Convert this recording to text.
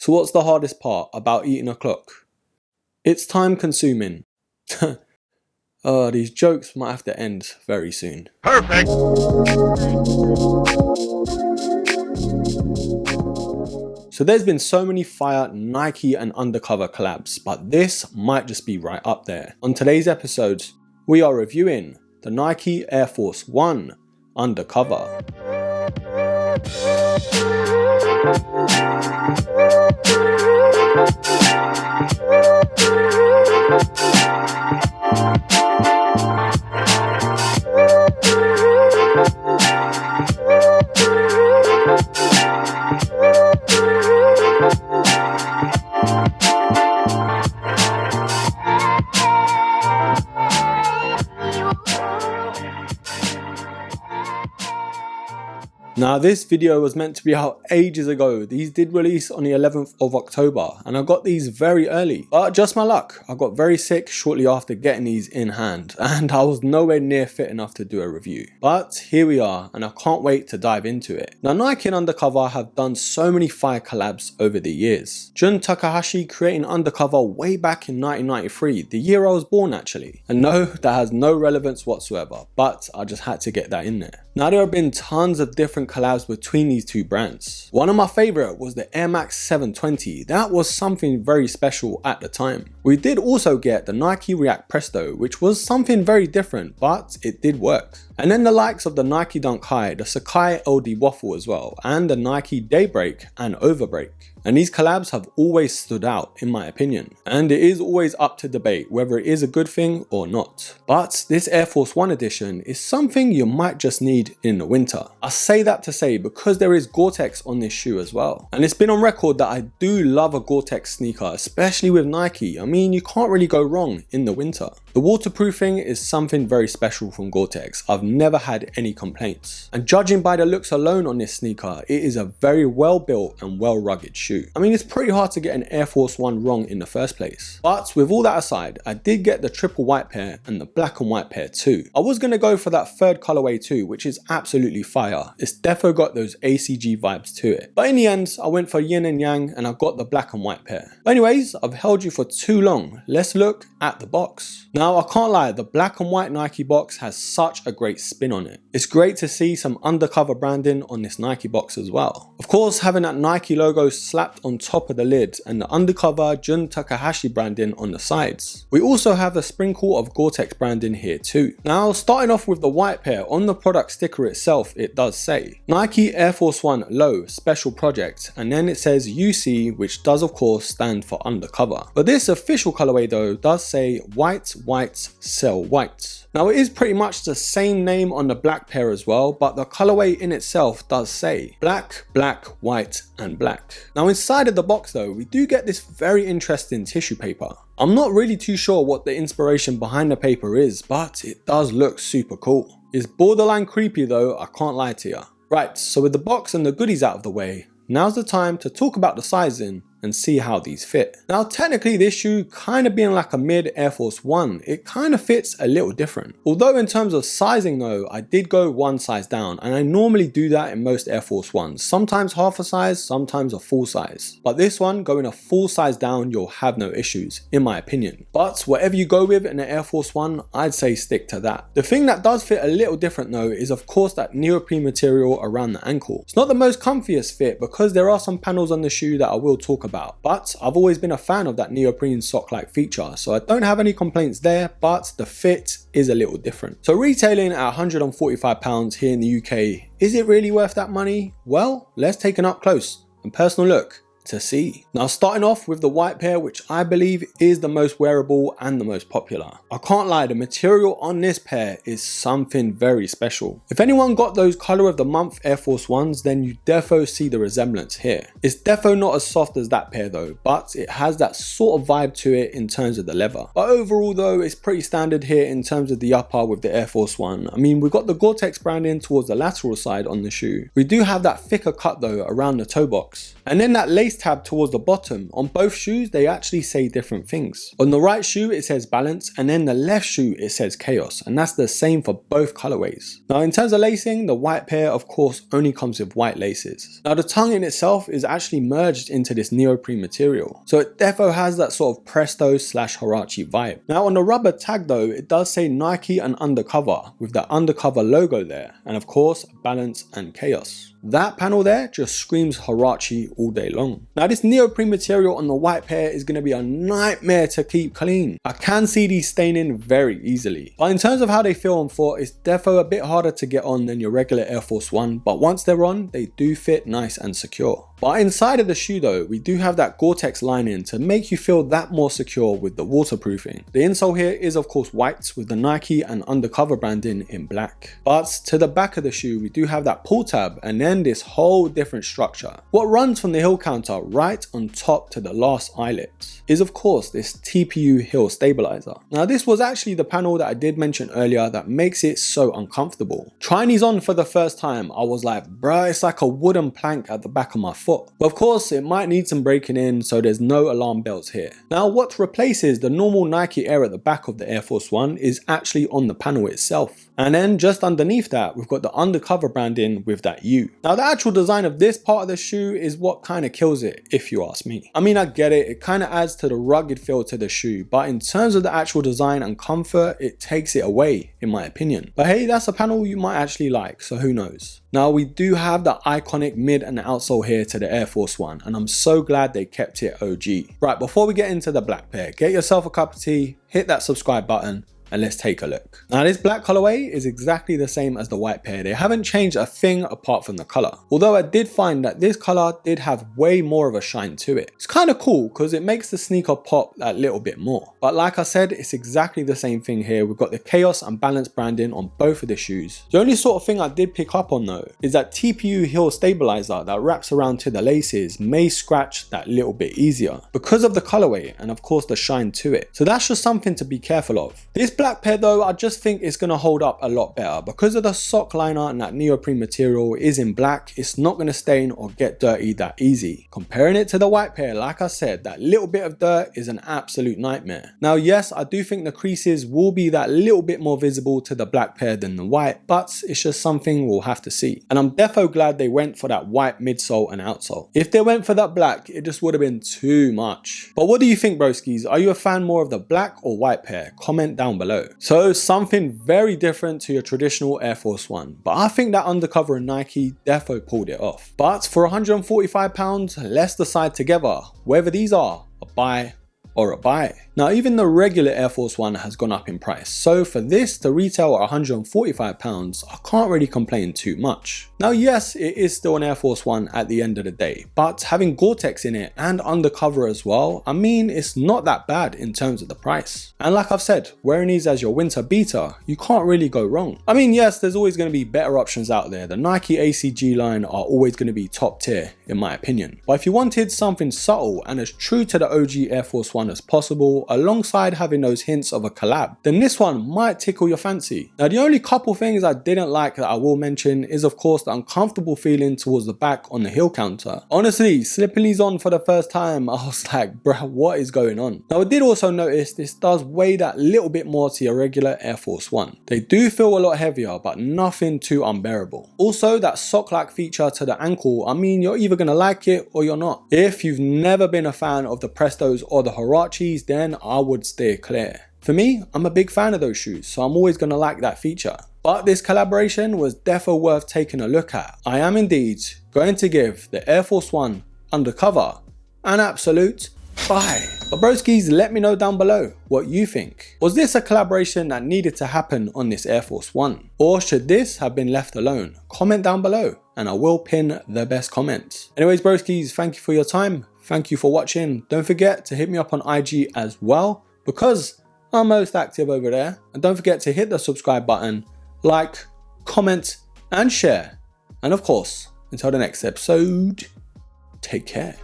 So what's the hardest part about eating a clock? It's time consuming. These jokes might have to end very soon. Perfect. So there's been so many fire Nike and Undercover collabs, but this might just be right up there. On today's episode, we are reviewing the Nike Air Force 1 Undercover. Now this video was meant to be out ages ago. These did release on the 11th of October and I got these very early, but just my luck, I got very sick shortly after getting these in hand and I was nowhere near fit enough to do a review. But here we are and I can't wait to dive into it. Now Nike and Undercover have done so many fire collabs over the years. Jun Takahashi creating Undercover way back in 1993, the year I was born actually. And no, that has no relevance whatsoever, but I just had to get that in there. Now there have been tons of different collabs between these two brands. One of my favorite was the Air Max 720. That was something very special at the time. We did also get the Nike React Presto, which was something very different, but it did work. And then the likes of the Nike Dunk High, the Sacai LD Waffle as well, and the Nike Daybreak and Overbreak. And these collabs have always stood out in my opinion. And it is always up to debate whether it is a good thing or not. But this Air Force 1 edition is something you might just need in the winter. I say that to say because there is Goretex on this shoe as well. And it's been on record that I do love a Goretex sneaker, especially with Nike. I mean, you can't really go wrong in the winter. The waterproofing is something very special from Goretex. I've never had any complaints. And judging by the looks alone on this sneaker, it is a very well built and well rugged shoe. I mean, it's pretty hard to get an Air Force 1 wrong in the first place. But with all that aside, I did get the triple white pair and the black and white pair too. I was going to go for that third colorway too, which is absolutely fire. It's defo got those ACG vibes to it. But in the end, I went for yin and yang and I got the black and white pair. But anyways, I've held you for too long. Let's look at the box. Now, I can't lie, the black and white Nike box has such a great spin on it. It's great to see some Undercover branding on this Nike box as well. Of course, having that Nike logo slapped on top of the lid and the Undercover Jun Takahashi branding on the sides. We also have a sprinkle of Goretex branding here too. Now, starting off with the white pair, on the product sticker itself, it does say Nike Air Force 1 Low Special Project, and then it says UC, which does of course stand for Undercover. But this official colorway though does say white, white, sell white. Now it is pretty much the same name on the black pair as well, but the colorway in itself does say black, black, white and black. Now inside of the box though, we do get this very interesting tissue paper. I'm not really too sure what the inspiration behind the paper is, but it does look super cool. It's borderline creepy though, I can't lie to you. Right, so with the box and the goodies out of the way, now's the time to talk about the sizing and see how these fit. Now technically this shoe kind of being like a mid Air Force 1, it kind of fits a little different. Although in terms of sizing though, I did go one size down and I normally do that in most Air Force 1s. Sometimes half a size, sometimes a full size. But this one, going a full size down, you'll have no issues in my opinion. But whatever you go with in an Air Force 1, I'd say stick to that. The thing that does fit a little different though is of course that neoprene material around the ankle. It's not the most comfiest fit because there are some panels on the shoe that I will talk about, but I've always been a fan of that neoprene sock like feature, so I don't have any complaints there, but the fit is a little different. So retailing at £145 here in the UK, is it really worth that money? Well, let's take an up close and personal look to see. Now starting off with the white pair, which I believe is the most wearable and the most popular. I can't lie, the material on this pair is something very special. If anyone got those color of the month Air Force 1s, then you defo see the resemblance here. It's defo not as soft as that pair though, but it has that sort of vibe to it in terms of the leather. But overall though, it's pretty standard here in terms of the upper with the Air Force 1. I mean, we've got the Goretex branding towards the lateral side on the shoe. We do have that thicker cut though around the toe box. And then that lace lace tab towards the bottom, on both shoes they actually say different things. On the right shoe it says balance, and then the left shoe it says chaos, and that's the same for both colorways. Now in terms of lacing, the white pair of course only comes with white laces. Now the tongue in itself is actually merged into this neoprene material, so it defo has that sort of Presto / Huarache vibe. Now on the rubber tag though, it does say Nike and Undercover with the Undercover logo there, and of course balance and chaos. That panel there just screams Huarache all day long. Now this neoprene material on the white pair is going to be a nightmare to keep clean. I can see these staining very easily. But in terms of how they feel on foot, it's defo a bit harder to get on than your regular Air Force One, but once they're on, they do fit nice and secure. But inside of the shoe though, we do have that Goretex lining to make you feel that more secure with the waterproofing. The insole here is of course white with the Nike and Undercover branding in black. But to the back of the shoe, we do have that pull tab and then this whole different structure. What runs from the heel counter right on top to the last eyelet is of course this TPU heel stabilizer. Now this was actually the panel that I did mention earlier that makes it so uncomfortable. Trying these on for the first time, I was like, bruh, it's like a wooden plank at the back of my foot. But of course it might need some breaking in, so there's no alarm belts here. Now what replaces the normal Nike Air at the back of the Air Force One is actually on the panel itself. And then just underneath that, we've got the Undercover branding with that U. Now the actual design of this part of the shoe is what kind of kills it, if you ask me. I mean, I get it, it kind of adds to the rugged feel to the shoe, but in terms of the actual design and comfort, it takes it away, in my opinion. But hey, that's a panel you might actually like, so who knows. Now we do have the iconic mid and outsole here to the Air Force One, and I'm so glad they kept it OG. Right, before we get into the black pair, get yourself a cup of tea, hit that subscribe button, and let's take a look. Now this black colorway is exactly the same as the white pair. They haven't changed a thing apart from the color. Although I did find that this color did have way more of a shine to it. It's kind of cool because it makes the sneaker pop that little bit more. But like I said, it's exactly the same thing here. We've got the chaos and balance branding on both of the shoes. The only sort of thing I did pick up on though is that TPU heel stabilizer that wraps around to the laces may scratch that little bit easier because of the colorway and of course the shine to it. So that's just something to be careful of. This black pair though, I just think it's going to hold up a lot better because of the sock liner and that neoprene material is in black. It's not going to stain or get dirty that easy. Comparing it to the white pair, like I said, that little bit of dirt is an absolute nightmare. Now yes, I do think the creases will be that little bit more visible to the black pair than the white, but it's just something we'll have to see. And I'm defo glad they went for that white midsole and outsole. If they went for that black, it just would have been too much. But what do you think, broskies? Are you a fan more of the black or white pair? Comment down below. So something very different to your traditional Air Force One, but I think that Undercover and Nike defo pulled it off. But for £145, let's decide together whether these are a buy or a buy. Now even the regular Air Force One has gone up in price, so for this to retail at £145, I can't really complain too much. Now yes, it is still an Air Force One at the end of the day, but having Goretex in it and Undercover as well, I mean it's not that bad in terms of the price. And like I've said, wearing these as your winter beater, you can't really go wrong. I mean yes, there's always going to be better options out there. The Nike ACG line are always going to be top tier in my opinion. But if you wanted something subtle and as true to the OG Air Force One as possible, alongside having those hints of a collab, then this one might tickle your fancy. Now the only couple things I didn't like that I will mention is of course the uncomfortable feeling towards the back on the heel counter. Honestly, slipping these on for the first time, I was like, bruh, what is going on? Now I did also notice this does weigh that little bit more to your regular Air Force One. They do feel a lot heavier, but nothing too unbearable. Also that sock-like feature to the ankle, I mean you're either gonna like it or you're not. If you've never been a fan of the Prestos or the Huaraches, then I would steer clear. For me, I'm a big fan of those shoes, so I'm always going to like that feature. But this collaboration was defo worth taking a look at. I am indeed going to give the Air Force One Undercover an absolute buy. But broskies, let me know down below what you think. Was this a collaboration that needed to happen on this Air Force One? Or should this have been left alone? Comment down below and I will pin the best comments. Anyways broskies, thank you for your time. Thank you for watching. Don't forget to hit me up on IG as well because I'm most active over there. And don't forget to hit the subscribe button, like, comment and share. And of course, until the next episode, take care.